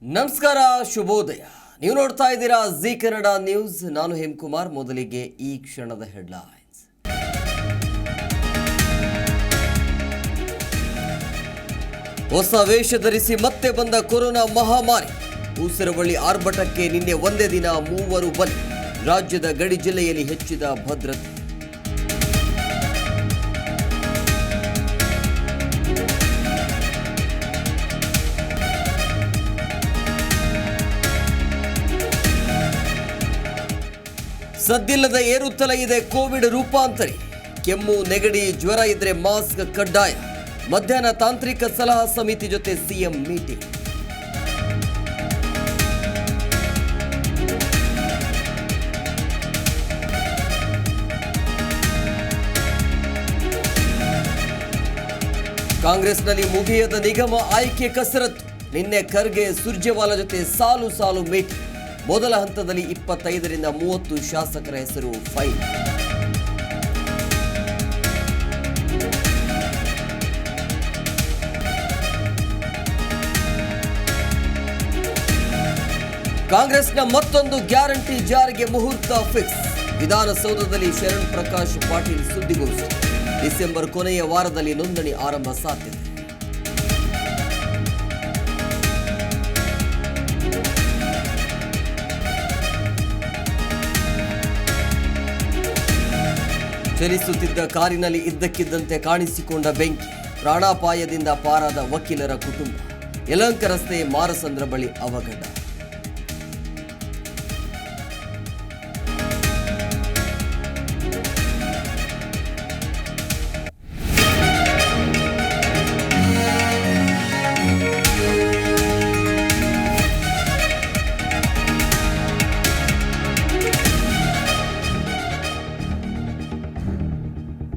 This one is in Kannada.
ನಮಸ್ಕಾರ, ಶುಭೋದಯ. ನೀವು ನೋಡ್ತಾ ಇದ್ದೀರಾ ಜಿ ಕನ್ನಡ ನ್ಯೂಸ್. ನಾನು ಹೇಮಕುಮಾರ್. ಮೊದಲಿಗೆ ಈ ಕ್ಷಣದ ಹೆಡ್ಲೈನ್ಸ್. ಹೊಸ ವೇಷ ಧರಿಸಿ ಮತ್ತೆ ಬಂದ ಕೊರೋನಾ ಮಹಾಮಾರಿ. ಉಸಿರುವಳ್ಳಿ ಆರ್ಭಟಕ್ಕೆ ನಿನ್ನೆ ಒಂದೇ ದಿನ 3 ಬಲಿ. ರಾಜ್ಯದ ಗಡಿ ಜಿಲ್ಲೆಯಲ್ಲಿ ಹೆಚ್ಚಿದ ಭದ್ರತೆ. ಸದ್ದಿಲ್ಲದ ಏರುತ್ತಲೇ ಇದೆ ಕೋವಿಡ್ ರೂಪಾಂತರಿ. ಕೆಮ್ಮು, ನೆಗಡಿ, ಜ್ವರ ಇದ್ರೆ ಮಾಸ್ಕ್ ಕಡ್ಡಾಯ. ಮಧ್ಯಾಹ್ನ ತಾಂತ್ರಿಕ ಸಲಹಾ ಸಮಿತಿ ಜೊತೆ ಸಿಎಂ ಮೀಟಿಂಗ್. ಕಾಂಗ್ರೆಸ್ನಲ್ಲಿ ಮುಗಿಯದ ನಿಗಮ ಆಯ್ಕೆ ಕಸರತ್ತು. ನಿನ್ನೆ ಖರ್ಗೆ, ಸುರ್ಜೇವಾಲಾ ಜೊತೆ ಸಾಲು ಸಾಲು ಮೀಟಿಂಗ್. ಮೊದಲ ಹಂತದಲ್ಲಿ 25ರಿಂದ 30 ಶಾಸಕರ ಹೆಸರು ಫೈಲ್. ಕಾಂಗ್ರೆಸ್ನ ಮತ್ತೊಂದು ಗ್ಯಾರಂಟಿ ಜಾರಿಗೆ ಮುಹೂರ್ತ ಫಿಕ್ಸ್. ವಿಧಾನಸೌಧದಲ್ಲಿ ಶರಣ್ ಪ್ರಕಾಶ್ ಪಾಟೀಲ್ ಸುದ್ದಿಗೋಷ್ಠಿ. ಡಿಸೆಂಬರ್ ಕೊನೆಯ ವಾರದಲ್ಲಿ ನೋಂದಣಿ ಆರಂಭ ಸಾಧ್ಯತೆ. ಚಲಿಸುತ್ತಿದ್ದ ಕಾರಿನಲ್ಲಿ ಇದ್ದಕ್ಕಿದ್ದಂತೆ ಕಾಣಿಸಿಕೊಂಡ ಬೆಂಕಿ. ಪ್ರಾಣಾಪಾಯದಿಂದ ಪಾರಾದ ವಕೀಲರ ಕುಟುಂಬ. ಯಲಹಂಕ ರಸ್ತೆ ಮಾರಸಂದ್ರ ಬಳಿ ಅವಘಡ.